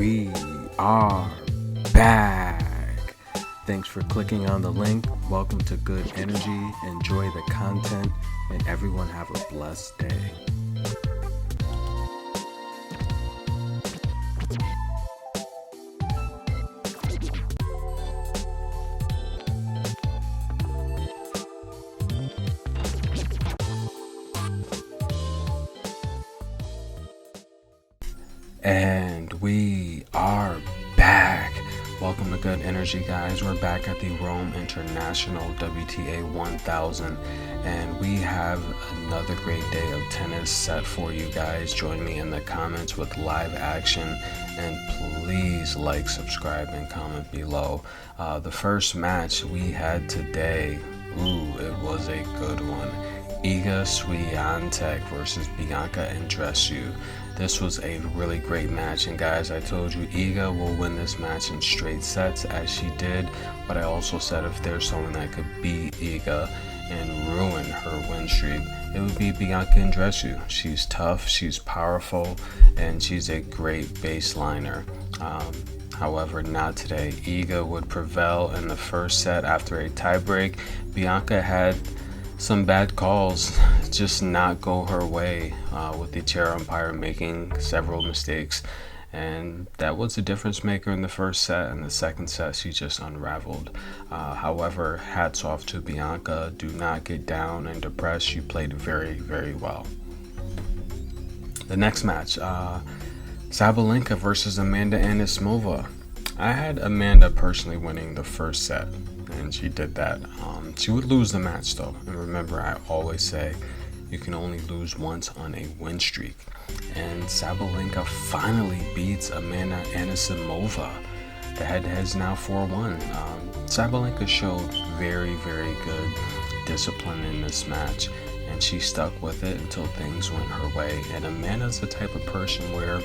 we are back. Thanks for clicking on the link. Welcome to Good Energy. Enjoy the content, and everyone have a blessed day. And we are back. Welcome to Good Energy, guys. We're back at the Rome International WTA 1000, and we have another great day of tennis set for you guys. Join me in the comments with live action, and please like, subscribe, and comment below. The first match we had today, it was a good one. Iga Swiatek versus Bianca Andreescu. This was a really great match, and guys, I told you Iga will win this match in straight sets, as she did, but I also said if there's someone that could beat Iga and ruin her win streak, it would be Bianca Andreescu. She's tough, she's powerful, and she's a great baseliner. However, not today. Iga would prevail in the first set after a tiebreak. Bianca had some bad calls just not go her way, with the chair umpire making several mistakes, and that was a difference maker in the first set. In the second set, she just unraveled. However, hats off to Bianca. Do not get down and depressed. She played very, very well. The next match, Sabalenka versus Amanda Anisimova. I had Amanda personally winning the first set, and she did that. She would lose the match though, and remember, I always say you can only lose once on a win streak, and Sabalenka finally beats Amanda Anisimova. The head-to-head is now 4-1. Sabalenka showed very, very good discipline in this match, and she stuck with it until things went her way. And Amanda's the type of person where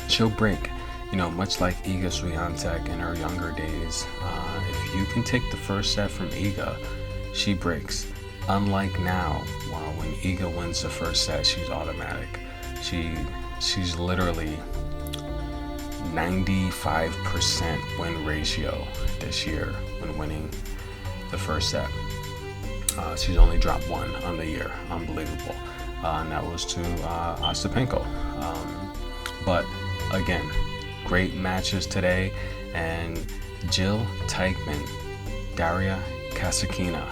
she'll break. Much like Iga Swiatek in her younger days, if you can take the first set from Iga, she breaks. Unlike now, when Iga wins the first set, she's automatic. She's literally 95% win ratio this year when winning the first set. She's only dropped one on the year. Unbelievable. And that was to Ostapenko. But again, great matches today, and Jill Teichmann, Daria Kasatkina.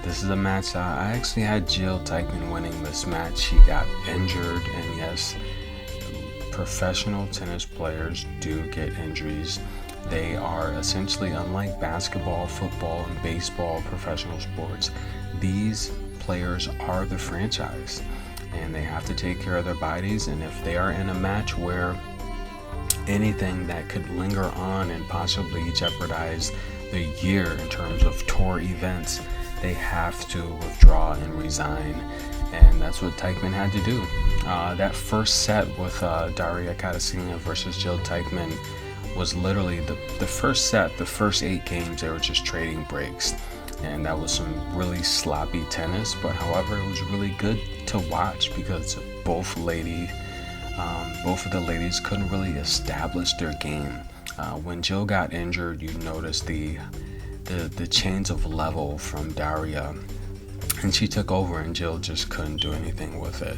This is a match I actually had Jill Teichmann winning this match. She got injured, and yes, professional tennis players do get injuries. They are essentially, unlike basketball, football, and baseball, professional sports, these players are the franchise, and they have to take care of their bodies. And if they are in a match where anything that could linger on and possibly jeopardize the year in terms of tour events, they have to withdraw and resign, and that's what Teichmann had to do. That first set with Daria Kasatkina versus Jill Teichmann was literally the first set. The first 8 games, they were just trading breaks, and that was some really sloppy tennis, but however, it was really good to watch because both of the ladies couldn't really establish their game. When Jill got injured, you noticed the change of level from Daria, and she took over, and Jill just couldn't do anything with it.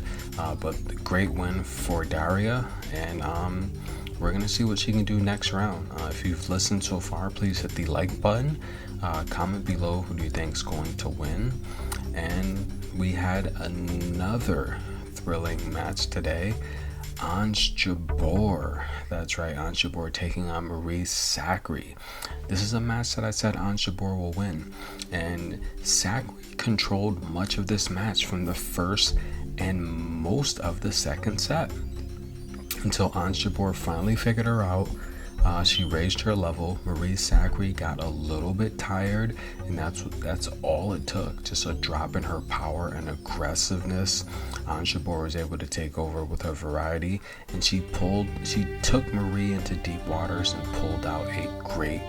But great win for Daria, and we're gonna see what she can do next round. If you've listened so far, please hit the like button. Comment below who do you think is going to win. And we had another thrilling match today. Ons Jabeur, that's right, Ons Jabeur taking on Marie Sacre. This is a match that I said Ons Jabeur will win, and Sacre controlled much of this match from the first and most of the second set until Ons Jabeur finally figured her out. She raised her level. Marie Sacre got a little bit tired, and that's all it took. Just a drop in her power and aggressiveness. Ons Jabeur was able to take over with her variety, and she took Marie into deep waters and pulled out a great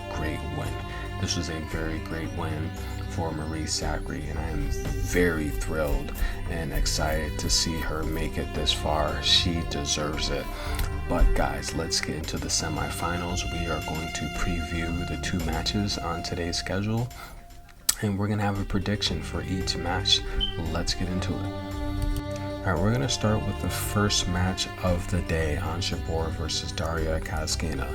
win. This was a very great win for Marie Sacre, and I am very thrilled and excited to see her make it this far. She deserves it. But guys, let's get into the semifinals. We are going to preview the 2 matches on today's schedule, and we're going to have a prediction for each match. Let's get into it. Alright, we're going to start with the first match of the day, Ons Jabeur versus Daria Kasatkina.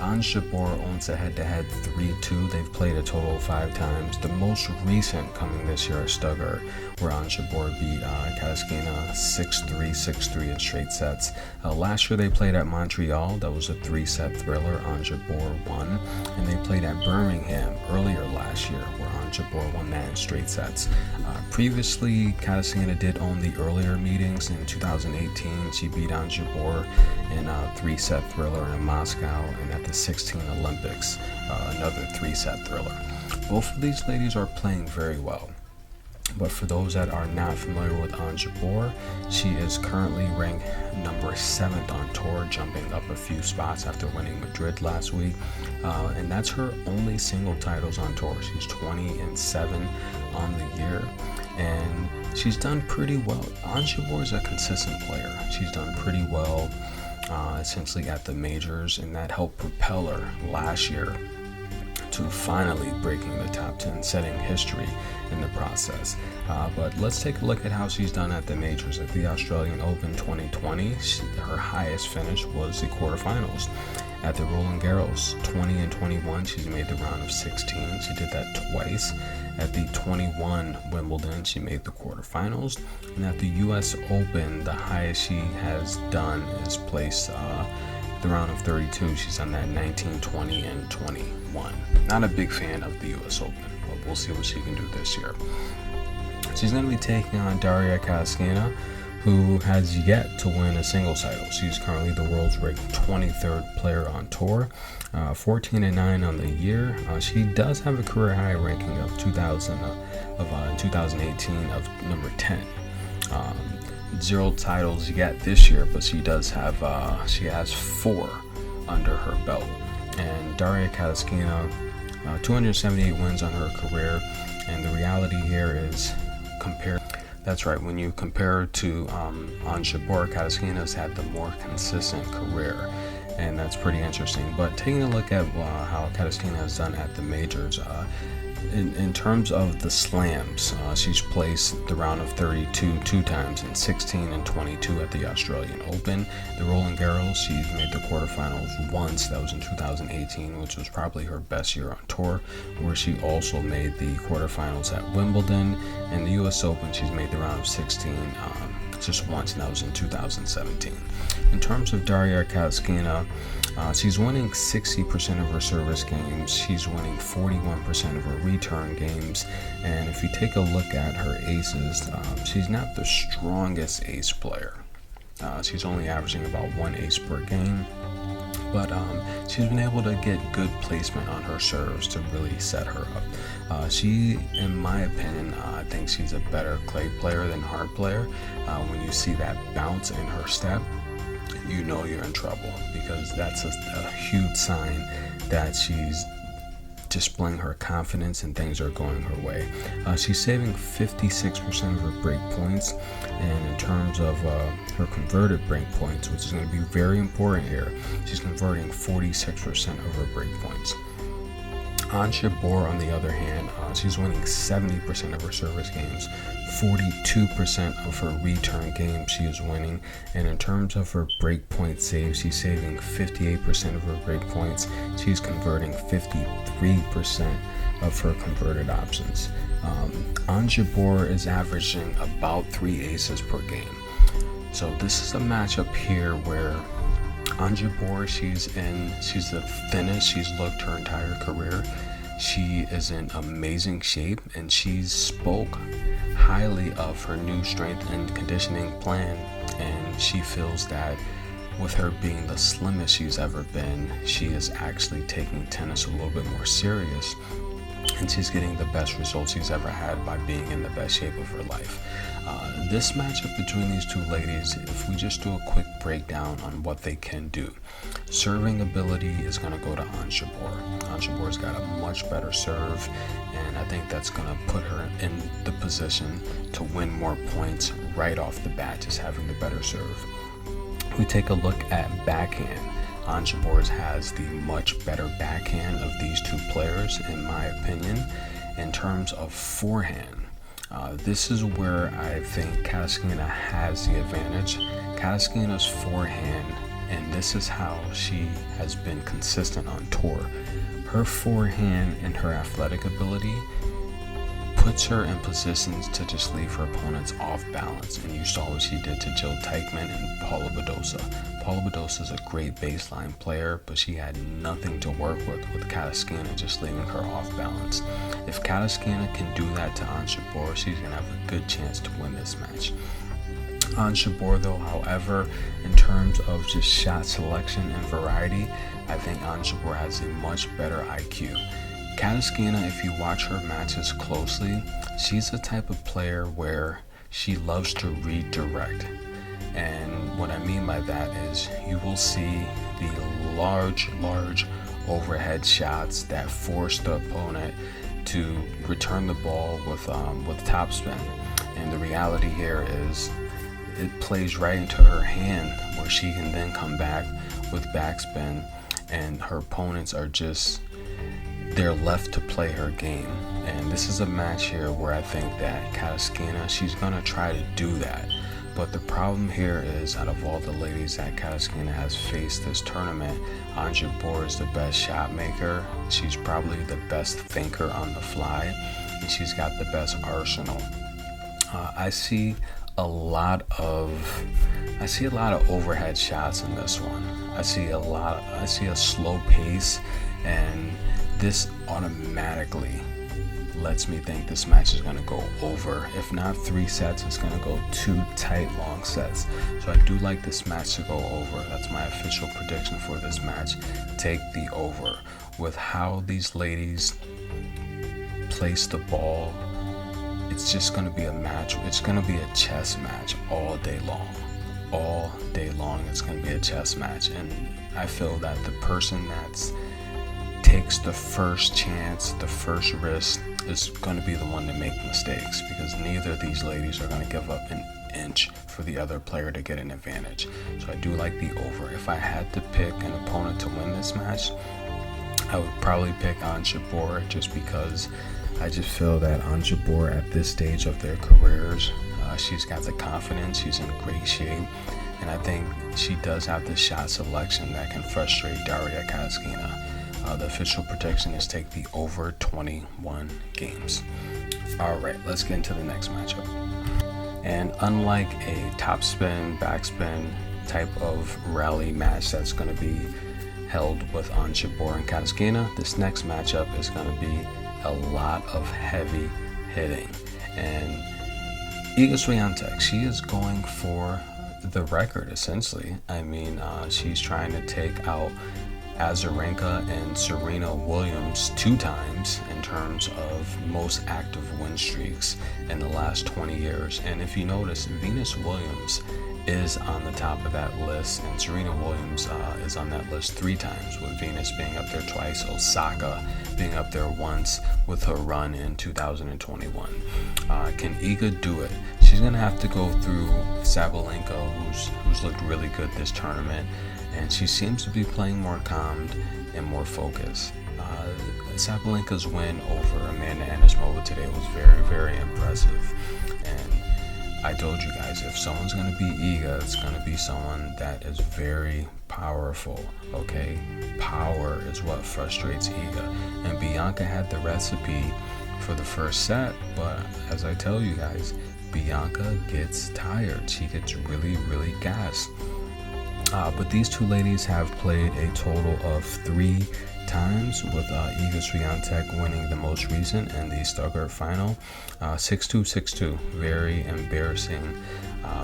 Ons Jabeur owns a head-to-head 3-2. They've played a total of 5 times. The most recent coming this year is Stuttgart, where Ons Jabeur beat Kasatkina 6-3, 6-3 in straight sets. Last year they played at Montreal. That was a 3-set thriller. Ons Jabeur won. And they played at Birmingham earlier last year, where Ons Jabeur won that in straight sets. Previously, Kasatkina did own the earlier meetings. In 2018, she beat Ons Jabeur in a 3-set thriller in Moscow, and at the 16 Olympics, another 3-set thriller. Both of these ladies are playing very well. But for those that are not familiar with Ons Jabeur, she is currently ranked number 7th on tour, jumping up a few spots after winning Madrid last week. And that's her only single titles on tour. She's 20-7 on the year, and she's done pretty well. Ons Jabeur is a consistent player. She's done pretty well essentially at the majors, and that helped propel her last year to finally breaking the top 10, setting history in the process. But let's take a look at how she's done at the majors. At the Australian Open 2020, her highest finish was the quarterfinals. At the Roland Garros 20 and 21, she's made the round of 16. She did that twice. At the 21 Wimbledon, she made the quarterfinals. And at the US Open, the highest she has done is placed the round of 32. She's done that 19, 20, and 21. Not a big fan of the US Open, but we'll see what she can do this year. She's going to be taking on Daria Kasatkina, who has yet to win a singles title. She's currently the world's ranked 23rd player on tour, 14-9 on the year. She does have a career high ranking of 2018 of number 10. 0 titles yet this year, but she does have she has 4 under her belt. And Daria Kasatkina, 278 wins on her career, and the reality here is that's right, when you compare her to Ons Jabeur, Kasatkina's had the more consistent career, and that's pretty interesting. But taking a look at how Kasatkina has done at the majors, in terms of the slams, she's placed the round of 32 2 times, and 16 and 22 at the Australian Open. The Roland Garros, she's made the quarterfinals once. That was in 2018, which was probably her best year on tour, where she also made the quarterfinals at Wimbledon. And the US Open, she's made the round of 16 just once, and that was in 2017. In terms of Daria Kasatkina, she's winning 60% of her service games. She's winning 41% of her return games. And if you take a look at her aces, she's not the strongest ace player. She's only averaging about 1 ace per game. But she's been able to get good placement on her serves to really set her up. She, in my opinion, I think she's a better clay player than hard player. When you see that bounce in her step, you know you're in trouble, because that's a huge sign that she's displaying her confidence and things are going her way. She's saving 56% of her break points, and in terms of her converted break points, which is going to be very important here, she's converting 46% of her break points. Ons Jabeur, on the other hand, she's winning 70% of her service games, 42% of her return games she is winning, and in terms of her break point saves, she's saving 58% of her break points. She's converting 53% of her converted options. Ons Jabeur is averaging about 3 aces per game. So this is a matchup here where Ons Jabeur, she's the thinnest she's looked her entire career. She is in amazing shape, and she spoke highly of her new strength and conditioning plan, and she feels that with her being the slimmest she's ever been, she is actually taking tennis a little bit more serious, and she's getting the best results she's ever had by being in the best shape of her life. This matchup between these two ladies, if we just do a quick breakdown on what they can do, serving ability is going to go to Ons Jabeur. Ons Jabeur's got a much better serve, and I think that's going to put her in the position to win more points right off the bat, just having the better serve. We take a look at backhand. Ons Jabeur has the much better backhand of these two players, in my opinion. In terms of forehand, this is where I think Kasatkina has the advantage. Kasatkina's forehand, and this is how she has been consistent on tour. Her forehand and her athletic ability puts her in positions to just leave her opponents off balance. And you saw what she did to Jill Teichmann and Paula Badosa. Paula Badosa is a great baseline player, but she had nothing to work with Kasatkina just leaving her off balance. If Kasatkina can do that to Ons Jabeur, she's going to have a good chance to win this match. Ons Jabeur, though, however, in terms of just shot selection and variety, I think Ons Jabeur has a much better IQ. Kasatkina, if you watch her matches closely, she's the type of player where she loves to redirect. And what I mean by that is you will see the large overhead shots that force the opponent to return the ball with topspin. And the reality here is it plays right into her hand, where she can then come back with backspin, and her opponents are just, they're left to play her game. And this is a match here where I think that Kasatkina, she's going to try to do that. But the problem here is, out of all the ladies that Kasatkina has faced this tournament, Ons Jabeur is the best shot maker. She's probably the best thinker on the fly, and she's got the best arsenal. I see a lot of overhead shots in this one. I see a slow pace, and this automatically lets me think this match is going to go over. If not 3 sets, it's going to go 2 tight long sets. So I do like this match to go over. That's my official prediction for this match. Take the over. With how these ladies place the ball, it's just going to be a match. It's going to be a chess match all day long. All day long, it's going to be a chess match. And I feel that the person that takes the first chance, the first risk, is going to be the one to make mistakes, because neither of these ladies are going to give up an inch for the other player to get an advantage. So I do like the over. If I had to pick an opponent to win this match, I would probably pick Ons Jabeur, just because I just feel that Ons Jabeur at this stage of their careers, she's got the confidence, she's in great shape, and I think she does have the shot selection that can frustrate Daria Kasatkina. The official prediction is take the over 21 games. Alright, let's get into the next matchup. And unlike a topspin, backspin type of rally match that's going to be held with Ons Jabeur and Kasatkina, this next matchup is going to be a lot of heavy hitting. And Iga Swiatek, she is going for the record, essentially. I mean, she's trying to take out Azarenka and Serena Williams 2 times in terms of most active win streaks in the last 20 years. And if you notice, Venus Williams is on the top of that list, and Serena Williams is on that list 3 times, with Venus being up there twice, Osaka being up there once with her run in 2021. Can Iga do it? She's going to have to go through Sabalenka, who's looked really good this tournament, and she seems to be playing more calmed and more focused. Sabalenka's win over Amanda Anisimova today was very, very impressive. And I told you guys, if someone's going to be Iga, it's going to be someone that is very powerful, okay? Power is what frustrates Iga. And Bianca had the recipe for the first set, but as I tell you guys, Bianca gets tired. She gets really, really gassed. But these two ladies have played a total of 3 times, with Iga Swiatek winning the most recent in the Stuttgart final, 6-2, 6-2. Very embarrassing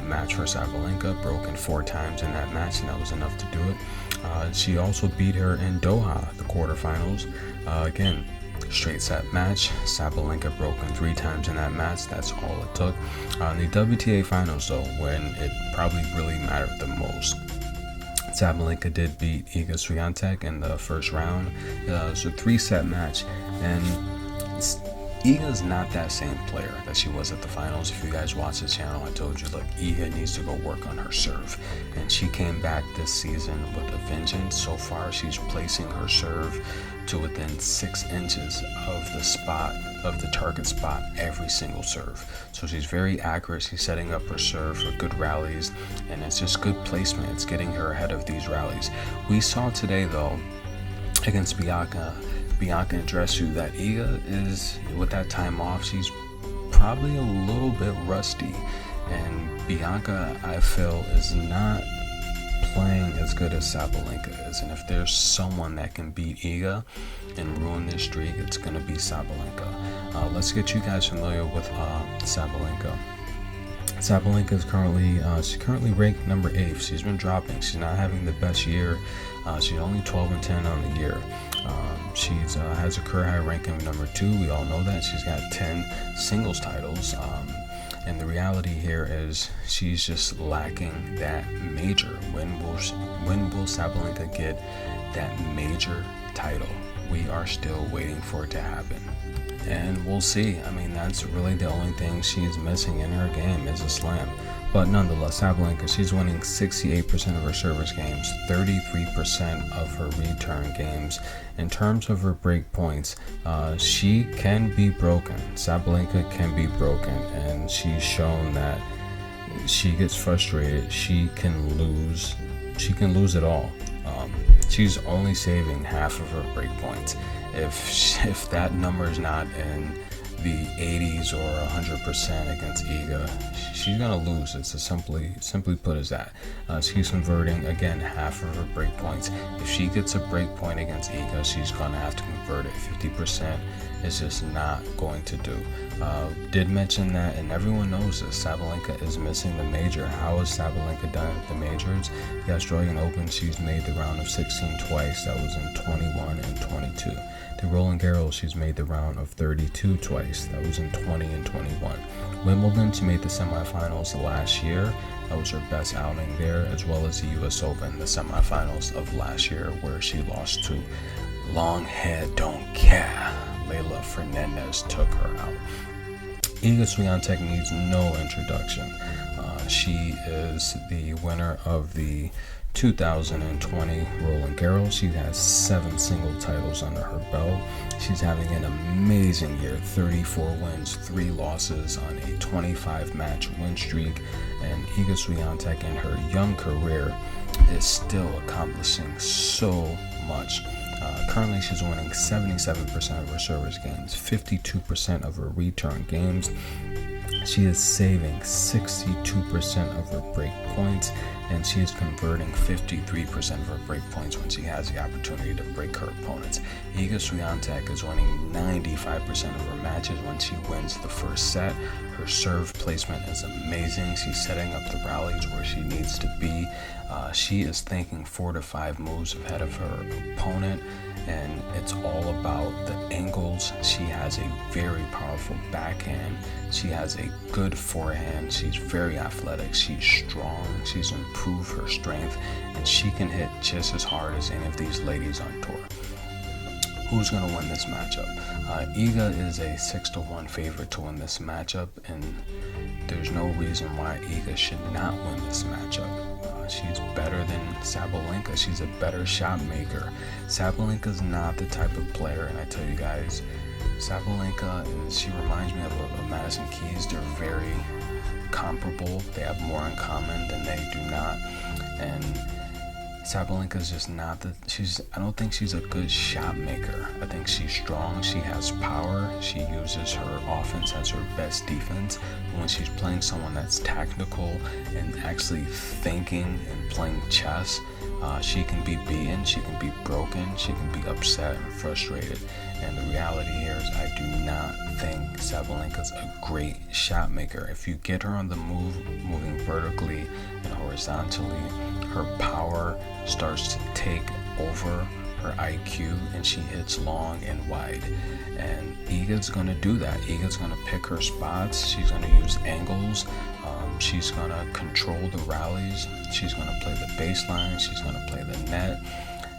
match for Sabalenka, broken 4 times in that match, and that was enough to do it. She also beat her in Doha, the quarterfinals. Again, straight set match. Sabalenka broken 3 times in that match. That's all it took. In the WTA finals, though, when it probably really mattered the most, Sabalenka did beat Iga Swiatek in the first round. It was a 3-set match, and Iga's not that same player that she was at the finals. If you guys watch the channel, I told you, look, Iga needs to go work on her serve. And she came back this season with a vengeance. So far, she's placing her serve to within 6 inches of the target spot, every single serve. So she's very accurate. She's setting up her serve for good rallies, and it's just good placement. It's getting her ahead of these rallies. We saw today, though, against Bianca Andreescu, that Iga is, with that time off, she's probably a little bit rusty, and Bianca, I feel, is not playing as good as Sabalenka is. And if there's someone that can beat Iga and ruin this streak, it's going to be Sabalenka. Let's get you guys familiar with Sabalenka. Sabalenka is currently ranked number 8. She's been dropping. She's not having the best year. She's only 12-10 on the year. She's has a career high ranking of number 2. We all know that. She's got 10 singles titles. And the reality here is she's just lacking that major. When will Sabalenka get that major title? We are still waiting for it to happen. And we'll see. I mean, that's really the only thing she's missing in her game is a slam. But nonetheless, Sabalenka, she's winning 68% of her service games, 33% of her return games. In terms of her break points, she can be broken. Sabalenka can be broken, and she's shown that she gets frustrated. She can lose it all. She's only saving half of her break points. If that number is not in the 80s or 100% against Iga, she's gonna lose. It's as simply put as that. She's converting again half of her break points. If she gets a break point against Iga, she's gonna have to convert it. 50% is just not going to do. Did mention that, and everyone knows this, Sabalenka is missing the major. How has Sabalenka done at the majors? The Australian Open, she's made the round of 16 twice. That was in 21 and 22. The Roland Garros, she's made the round of 32 twice. That was in 20 and 21. Wimbledon, she made the semifinals last year. That was her best outing there, as well as the US Open, the semifinals of last year, where she lost to long hair don't care. Leylah Fernandez took her out. Iga Swiatek needs no introduction. She is the winner of the 2020 Roland Garros. She has 7 single titles under her belt. She's having an amazing year, 34 wins, 3 losses on a 25-match win streak. And Iga Swiatek in her young career is still accomplishing so much. Currently, she's winning 77% of her service games, 52% of her return games. She is saving 62% of her break points, and she is converting 53% of her break points when she has the opportunity to break her opponents. Iga Swiatek is winning 95% of her matches when she wins the first set. Her serve placement is amazing. She's setting up the rallies where she needs to be. She is thinking 4 to 5 moves ahead of her opponent, and it's all about the angles. She has a very powerful backhand. She has a good forehand. She's very athletic. She's strong. She's improved her strength, and she can hit just as hard as any of these ladies on tour. Who's going to win this matchup? Iga is a 6-1 favorite to win this matchup, and there's no reason why Iga should not win this matchup. She's better than Sabalenka. She's a better shot maker. Sabalenka's not the type of player, and I tell you guys, Sabalenka she reminds me of Madison Keys. They're very comparable. They have more in common than they do not. And Sabalenka's just not I don't think she's a good shot maker. I think she's strong. She has power. She uses her offense as her best defense. But when she's playing someone that's tactical and actually thinking and playing chess, she can be beaten, she can be broken, she can be upset and frustrated. And the reality here is I do not think Sabalenka's a great shot maker. If you get her on the move, moving vertically and horizontally, her power starts to take over her IQ, and she hits long and wide. And Iga's going to do that. Iga's going to pick her spots. She's going to use angles. She's going to control the rallies. She's going to play the baseline. She's going to play the net.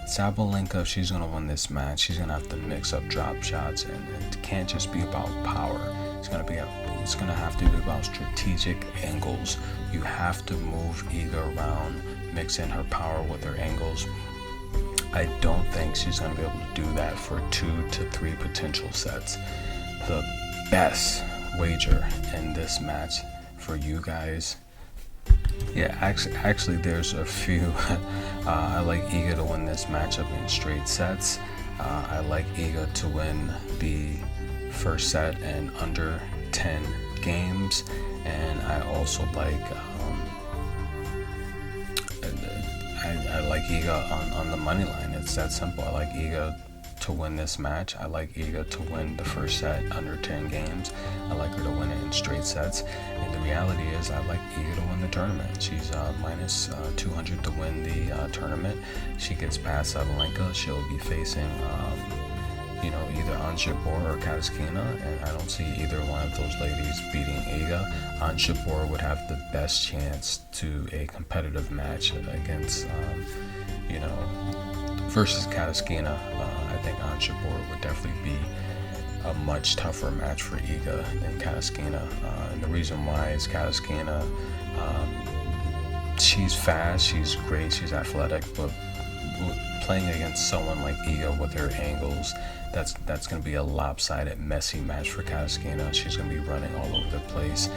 Sabalenka, if she's going to win this match, she's going to have to mix up drop shots, and it can't just be about power. It's going to have to be about strategic angles. You have to move Iga around, mix in her power with her angles. I don't think she's going to be able to do that for 2 to 3 potential sets. The best wager in this match for you guys, yeah, actually there's a few. I like Iga to win this matchup in straight sets. I like Iga to win the first set in under 10 games, and I also like I like Iga on the money line. It's that simple. I like Iga to win this match. I like Iga to win the first set under 10 games. I like her to win it in straight sets. And the reality is, I like Iga to win the tournament. She's minus 200 to win the tournament. She gets past Sabalenka. She'll be facing either Ons Jabeur or Kasatkina, and I don't see either one of those ladies beating Iga. Ons Jabeur would have the best chance to a competitive match against, versus Kasatkina. I think Ons Jabeur would definitely be a much tougher match for Iga than Kasatkina. And the reason why is Kasatkina, she's fast, she's great, she's athletic, but playing against someone like Iga with her angles, that's going to be a lopsided, messy match for Kasatkina. She's going to be running all over the place,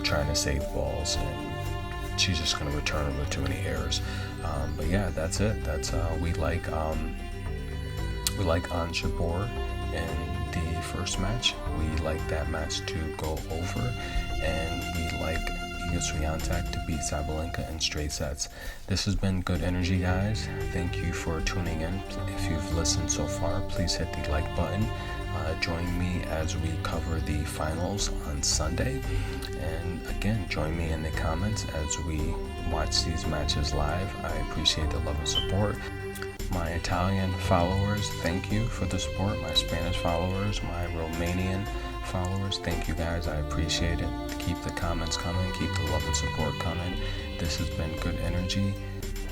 trying to save balls, and she's just going to return with too many errors. But yeah, that's it. We like Ons Jabeur in the first match. We like that match to go over, and we like Swiatek to beat Sabalenka in straight sets. This has been Good Energy, guys. Thank you for tuning in. If you've listened so far, please hit the like button. Join me as we cover the finals on Sunday. And again, join me in the comments as we watch these matches live. I appreciate the love and support. My Italian followers, thank you for the support. My Spanish followers, my Romanian followers, thank you guys. I appreciate it. Keep the comments coming. Keep the love and support coming. This has been Good Energy.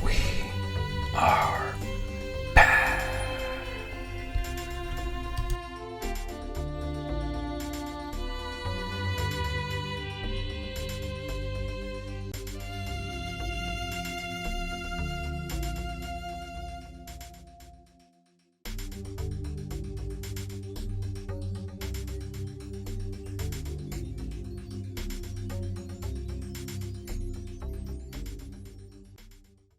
We are